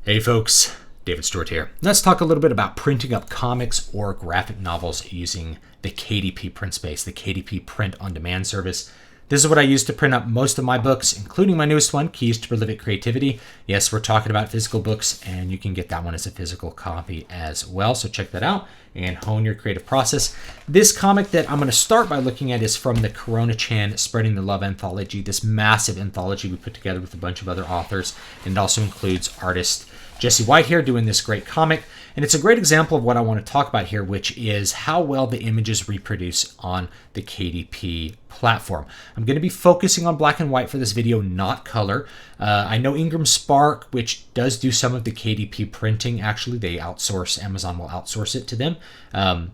Hey folks, David Stewart here. Let's talk a little bit about printing up comics or graphic novels using the KDP print space, the KDP print on demand service. This is what I use to print up most of my books, including my newest one, Keys to Prolific Creativity. Yes, we're talking about physical books, and you can get that one as a physical copy as well. So check that out and hone your creative process. This comic that I'm going to start by looking at is from the Corona-chan Spreading the Love anthology, this massive anthology we put together with a bunch of other authors, and it also includes artist Jesse White here doing this great comic. And it's a great example of what I want to talk about here, which is how well the images reproduce on the KDP platform. I'm going to be focusing on black and white for this video, not color. I know Ingram Spark, which does do some of the KDP printing, actually, they outsource, Amazon will outsource it to them.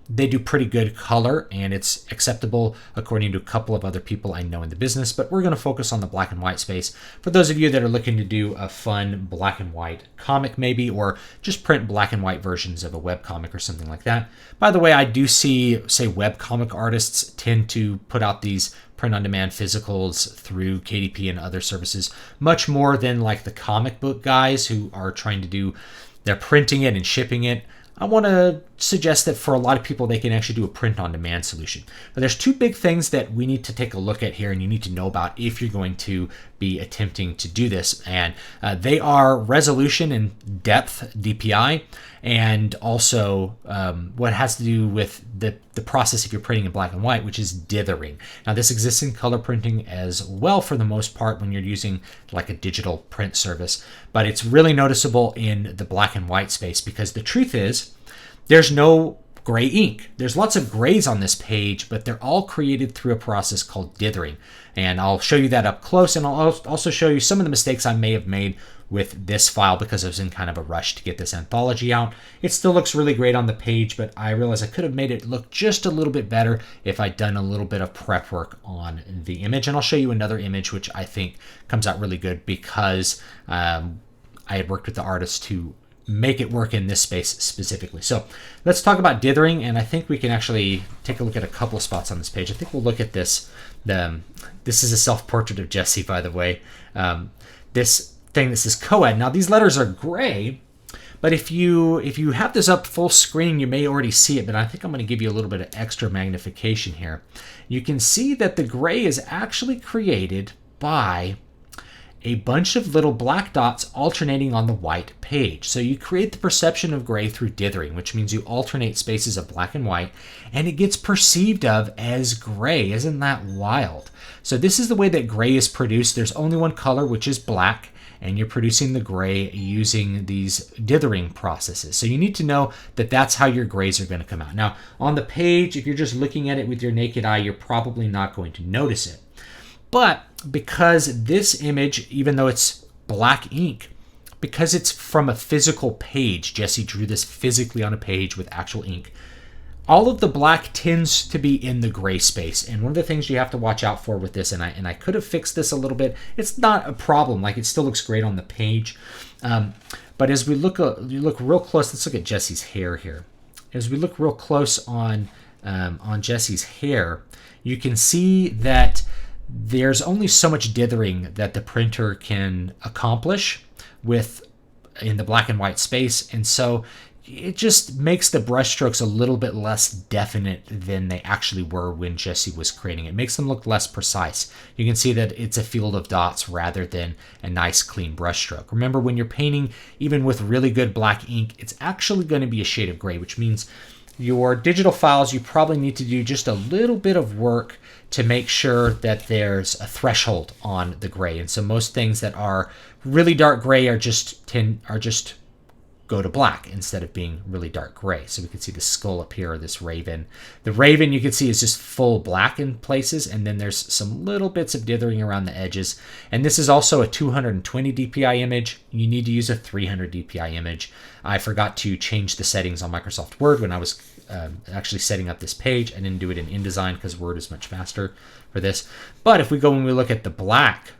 They do pretty good color, and it's acceptable according to a couple of other people I know in the business, but we're going to focus on the black and white space. For those of you that are looking to do a fun black and white comic maybe, or just print black and white versions of a webcomic or something like that. By the way, I do see, say, webcomic artists tend to put out these print-on-demand physicals through KDP and other services much more than like the comic book guys who are trying to do, they're printing it and shipping it. I want to suggest that for a lot of people, they can actually do a print-on-demand solution. But there's two big things that we need to take a look at here and you need to know about if you're going to be attempting to do this. And they are resolution and depth, DPI, and also what has to do with the process if you're printing in black and white, which is dithering. Now, this exists in color printing as well for the most part when you're using like a digital print service, but it's really noticeable in the black and white space because the truth is there's no gray ink. There's lots of grays on this page, but they're all created through a process called dithering. And I'll show you that up close, and I'll also show you some of the mistakes I may have made with this file because I was in kind of a rush to get this anthology out. It still looks really great on the page, but I realize I could have made it look just a little bit better if I'd done a little bit of prep work on the image. And I'll show you another image which I think comes out really good because I had worked with the artist to make it work in this space specifically. So let's talk about dithering, and I think we can actually take a look at a couple of spots on this page. I think we'll look at this. This is a self-portrait of Jesse, by the way. This thing that says co-ed. Now these letters are gray, but if you have this up full screen, you may already see it, but I think I'm going to give you a little bit of extra magnification here. You can see that the gray is actually created by a bunch of little black dots alternating on the white page. So you create the perception of gray through dithering, which means you alternate spaces of black and white, and it gets perceived of as gray. Isn't that wild? So this is the way that gray is produced. There's only one color, which is black, and you're producing the gray using these dithering processes. So you need to know that that's how your grays are going to come out. Now, on the page, if you're just looking at it with your naked eye, you're probably not going to notice it. But because this image, even though it's black ink, because it's from a physical page, Jesse drew this physically on a page with actual ink, all of the black tends to be in the gray space. And one of the things you have to watch out for with this, and I could have fixed this a little bit, it's not a problem. Like, it still looks great on the page. But as we look real close, let's look at Jesse's hair here. As we look real close on Jesse's hair, you can see that there's only so much dithering that the printer can accomplish in the black and white space. And so it just makes the brushstrokes a little bit less definite than they actually were when Jesse was creating it. It makes them look less precise. You can see that it's a field of dots rather than a nice clean brushstroke. Remember, when you're painting, even with really good black ink, it's actually going to be a shade of gray, which means your digital files, you probably need to do just a little bit of work to make sure that there's a threshold on the gray. And so most things that are really dark gray are just go to black instead of being really dark gray. So we can see the skull up here, or this raven. The raven you can see is just full black in places, and then there's some little bits of dithering around the edges. And this is also a 220 DPI image. You need to use a 300 DPI image. I forgot to change the settings on Microsoft Word when I was actually setting up this page. I didn't do it in InDesign because Word is much faster for this. But if we go and we look at the black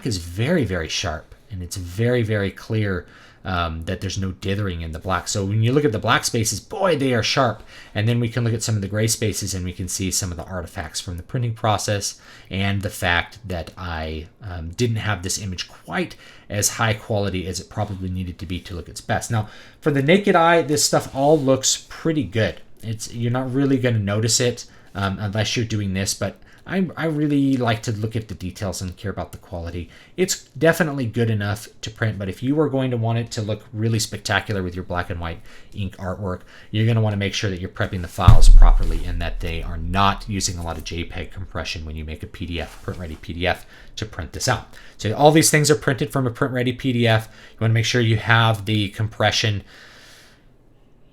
is very, very sharp. and it's very, very clear that there's no dithering in the black. So when you look at the black spaces, boy, they are sharp. And then we can look at some of the gray spaces and we can see some of the artifacts from the printing process and the fact that I didn't have this image quite as high quality as it probably needed to be to look its best. Now, for the naked eye, this stuff all looks pretty good. You're not really going to notice it unless you're doing this, but I really like to look at the details and care about the quality. It's definitely good enough to print, but if you are going to want it to look really spectacular with your black and white ink artwork, you're going to want to make sure that you're prepping the files properly and that they are not using a lot of JPEG compression when you make a PDF, print-ready PDF, to print this out. So all these things are printed from a print-ready PDF. You want to make sure you have the compression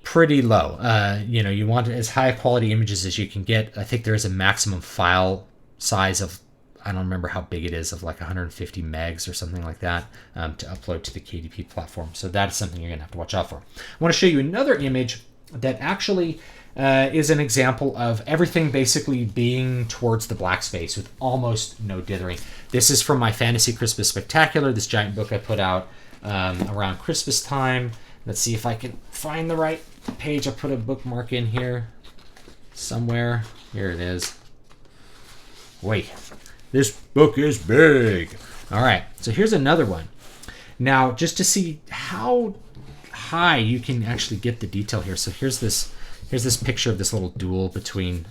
pretty low. You want as high quality images as you can get. I think there is a maximum file size of, I don't remember how big it is, of like 150 megs or something like that to upload to the KDP platform. So that's something you're going to have to watch out for. I want to show you another image that actually is an example of everything basically being towards the black space with almost no dithering. This is from my Fantasy Christmas Spectacular, this giant book I put out around Christmas time. Let's see if I can find the right page. I put a bookmark in here somewhere. Here it is. Wait, this book is big. All right, so here's another one. Now, just to see how high you can actually get the detail here. So here's this picture of this little duel between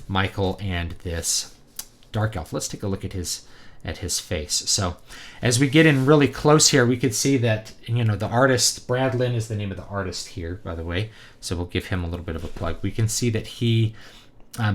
Michael and this dark elf. Let's take a look at his face. So as we get in really close here, we could see that, the artist, Brad Lynn is the name of the artist here, by the way. So we'll give him a little bit of a plug. We can see that he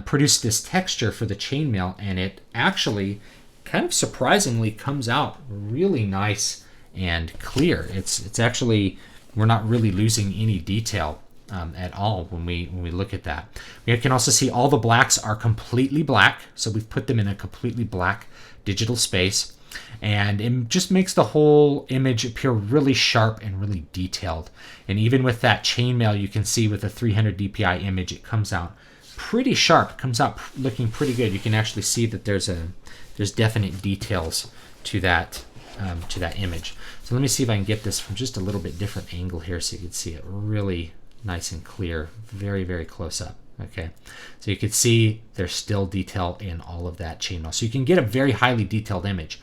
produced this texture for the chainmail, and it actually kind of surprisingly comes out really nice and clear. It's actually, we're not really losing any detail at all when we look at that. We can also see all the blacks are completely black, so we've put them in a completely black digital space, and it just makes the whole image appear really sharp and really detailed. And even with that chainmail, you can see with a 300 dpi image, it comes out pretty sharp. It comes out looking pretty good. You can actually see that there's definite details to that image. So let me see if I can get this from just a little bit different angle here so you can see it really nice and clear, very, very close up. Okay, so you can see there's still detail in all of that chainmail. So you can get a very highly detailed image,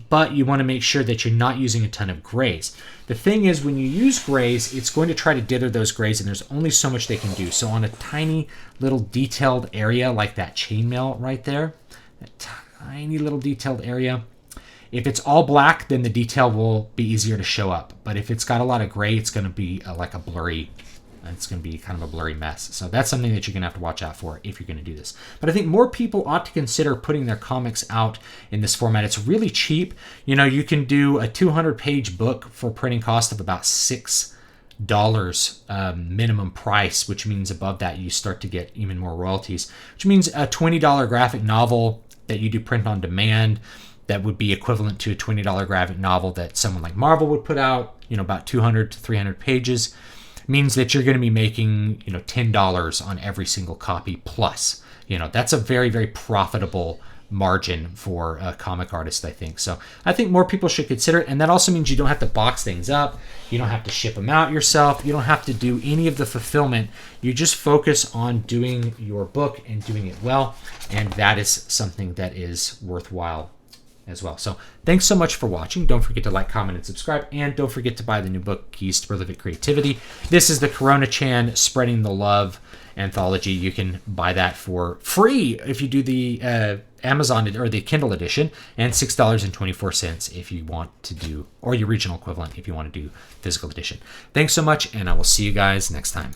but you want to make sure that you're not using a ton of grays. The thing is, when you use grays, it's going to try to dither those grays, and there's only so much they can do. So on a tiny little detailed area like that chainmail right there, that tiny little detailed area, if it's all black, then the detail will be easier to show up. But if it's got a lot of gray, it's going to be like a blurry, it's going to be kind of a blurry mess. So that's something that you're going to have to watch out for if you're going to do this. But I think more people ought to consider putting their comics out in this format. It's really cheap. You can do a 200-page book for printing cost of about $6 minimum price, which means above that you start to get even more royalties, which means a $20 graphic novel that you do print on demand that would be equivalent to a $20 graphic novel that someone like Marvel would put out, about 200 to 300 pages. Means that you're going to be making, $10 on every single copy plus. That's a very, very profitable margin for a comic artist, I think. So I think more people should consider it. And that also means you don't have to box things up. You don't have to ship them out yourself. You don't have to do any of the fulfillment. You just focus on doing your book and doing it well. And that is something that is worthwhile as well. So thanks so much for watching. Don't forget to like, comment, and subscribe. And don't forget to buy the new book, Keys to Prolific Creativity. This is the Corona-chan Spreading the Love anthology. You can buy that for free if you do the Amazon or the Kindle edition, and $6.24 if you want to do, or your regional equivalent if you want to do physical edition. Thanks so much, and I will see you guys next time.